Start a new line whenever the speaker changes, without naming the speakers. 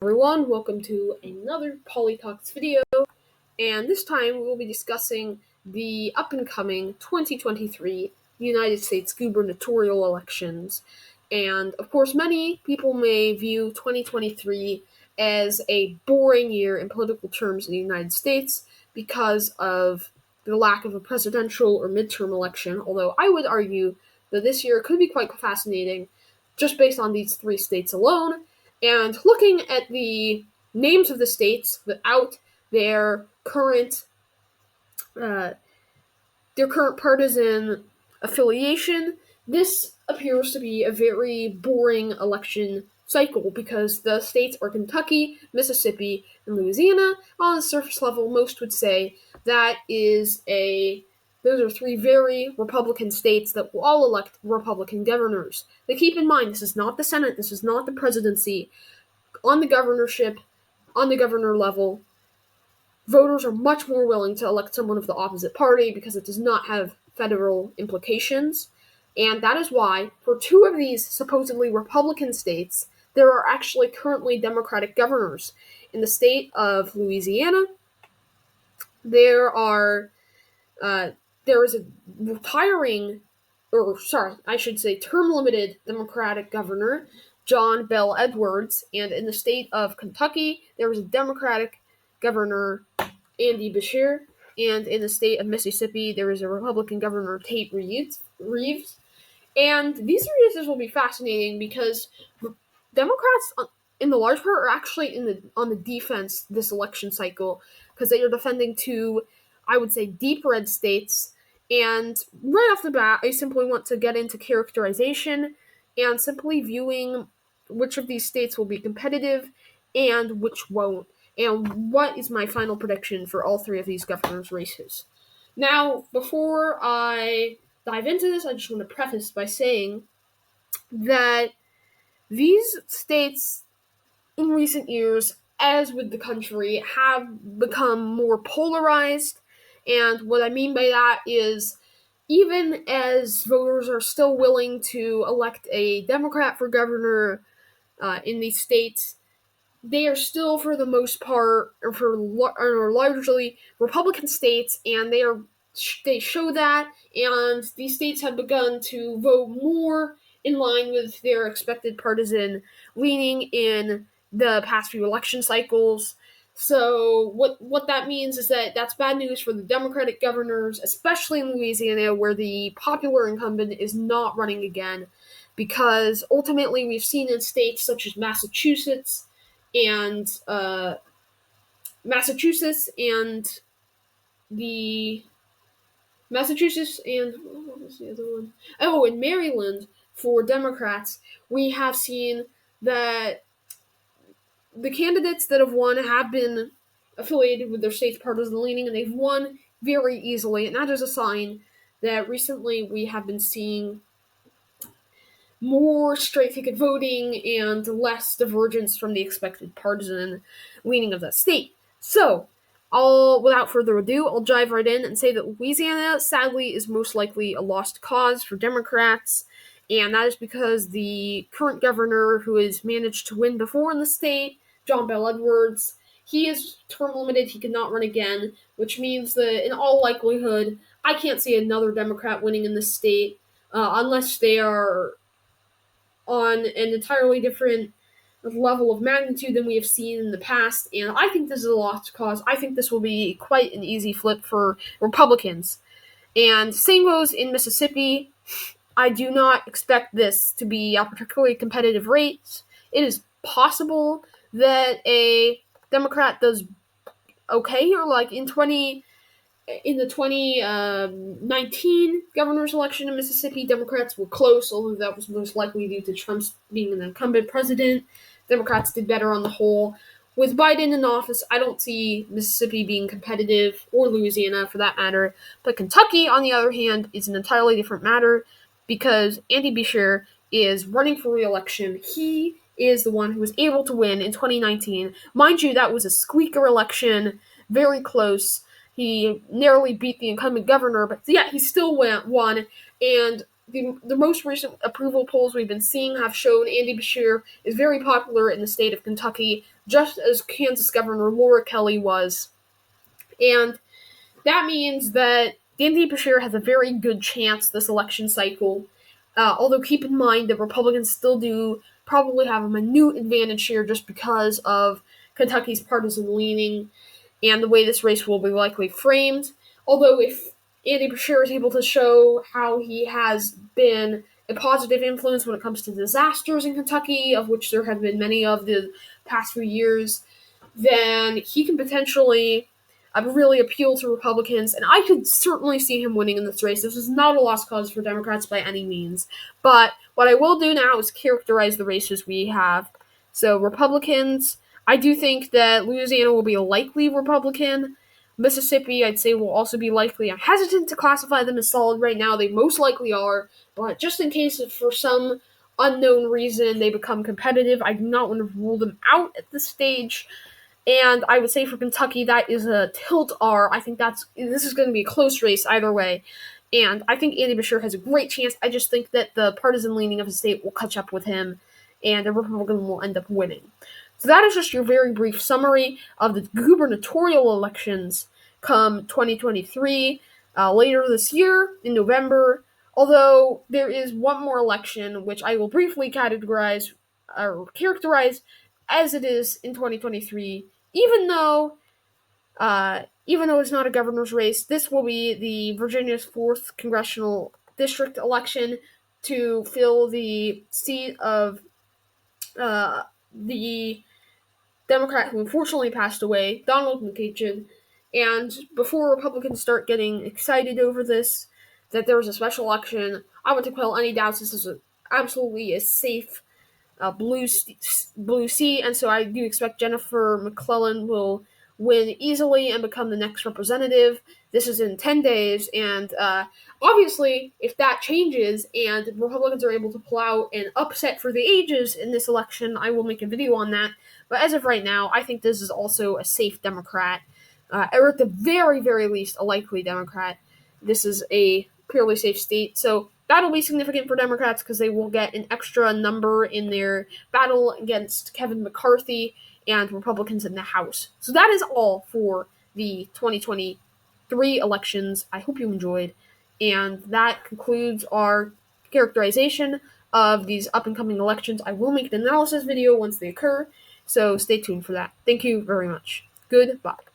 Everyone, welcome to another Polytalks video, and this time we will be discussing the up-and-coming 2023 United States gubernatorial elections. And, of course, many people may view 2023 as a boring year in political terms in the United States because of the lack of a presidential or midterm election, although I would argue that this year could be quite fascinating just based on these three states alone. And looking at the names of the states without their current uh, partisan affiliation, this appears to be a very boring election cycle because the states are Kentucky, Mississippi, and Louisiana. On the surface level, most would say that those are three very Republican states that will all elect Republican governors. But keep in mind, this is not the Senate, this is not the presidency. On the governor level, voters are much more willing to elect someone of the opposite party because it does not have federal implications. And that is why, for two of these supposedly Republican states, there are actually currently Democratic governors. In the state of Louisiana, there is a term-limited Democratic governor, John Bel Edwards, and in the state of Kentucky, there is a Democratic governor, Andy Beshear, and in the state of Mississippi, there is a Republican governor, Tate Reeves. And these races will be fascinating because Democrats, in the large part, are actually on the defense this election cycle because they are defending two, I would say, deep red states. And right off the bat, I simply want to get into characterization and simply viewing which of these states will be competitive and which won't, and what is my final prediction for all three of these governors' races. Now, before I dive into this, I just want to preface by saying that these states in recent years, as with the country, have become more polarized. And what I mean by that is, even as voters are still willing to elect a Democrat for governor in these states, they are still, for the most part, or largely Republican states, and they show that, and these states have begun to vote more in line with their expected partisan leaning in the past few election cycles. So what that means is that that's bad news for the Democratic governors, especially in Louisiana, where the popular incumbent is not running again, because ultimately we've seen in states such as and Massachusetts and the Massachusetts and what was the other one? Oh, in Maryland for Democrats, we have seen that the candidates that have won have been affiliated with their state's partisan leaning, and they've won very easily. And that is a sign that recently we have been seeing more straight ticket voting and less divergence from the expected partisan leaning of that state. So, without further ado, I'll dive right in and say that Louisiana, sadly, is most likely a lost cause for Democrats, and that is because the current governor, who has managed to win before in the state, John Bel Edwards, he is term limited, he cannot run again, which means that in all likelihood, I can't see another Democrat winning in this state, unless they are on an entirely different level of magnitude than we have seen in the past, and I think this is a lost cause. I think this will be quite an easy flip for Republicans. And same goes in Mississippi. I do not expect this to be a particularly competitive race. It is possible that a Democrat does okay here, like in the 2019 governor's election in Mississippi, Democrats were close, although that was most likely due to Trump's being an incumbent president. Democrats did better on the whole. With Biden in office, I don't see Mississippi being competitive, or Louisiana for that matter. But Kentucky, on the other hand, is an entirely different matter because Andy Beshear is running for re-election. He is the one who was able to win in 2019. Mind you, that was a squeaker election, very close. He narrowly beat the incumbent governor, but yeah, he still won. And the most recent approval polls we've been seeing have shown Andy Beshear is very popular in the state of Kentucky, just as Kansas Governor Laura Kelly was. And that means that Andy Beshear has a very good chance this election cycle. Although keep in mind that Republicans still do probably have a minute advantage here just because of Kentucky's partisan leaning and the way this race will be likely framed. Although if Andy Beshear is able to show how he has been a positive influence when it comes to disasters in Kentucky, of which there have been many of the past few years, then he can potentially really appeal to Republicans, and I could certainly see him winning in this race. This is not a lost cause for Democrats by any means, but what I will do now is characterize the races we have. So Republicans, I do think that Louisiana will be a likely Republican. Mississippi, I'd say, will also be likely. I'm hesitant to classify them as solid right now. They most likely are, but just in case for some unknown reason they become competitive, I do not want to rule them out at this stage. And I would say for Kentucky, that is a tilt R. I think this is going to be a close race either way. And I think Andy Beshear has a great chance. I just think that the partisan leaning of the state will catch up with him, and the Republican will end up winning. So that is just your very brief summary of the gubernatorial elections come 2023, later this year in November. Although there is one more election, which I will briefly characterize as it is in 2023, even though it's not a governor's race. This will be the Virginia's 4th congressional district election to fill the seat of the Democrat who unfortunately passed away, Donald McCutcheon. And before Republicans start getting excited over this, that there was a special election, I want to quell any doubts. This is absolutely a safe blue seat, and so I do expect Jennifer McClellan will win easily and become the next representative. This is in 10 days, and obviously, if that changes and Republicans are able to pull out an upset for the ages in this election, I will make a video on that. But as of right now, I think this is also a safe Democrat, or at the very, very least, a likely Democrat. This is a purely safe state, so that'll be significant for Democrats because they will get an extra number in their battle against Kevin McCarthy and Republicans in the House. So that is all for the 2023 elections. I hope you enjoyed. And that concludes our characterization of these up-and-coming elections. I will make an analysis video once they occur, so stay tuned for that. Thank you very much. Goodbye.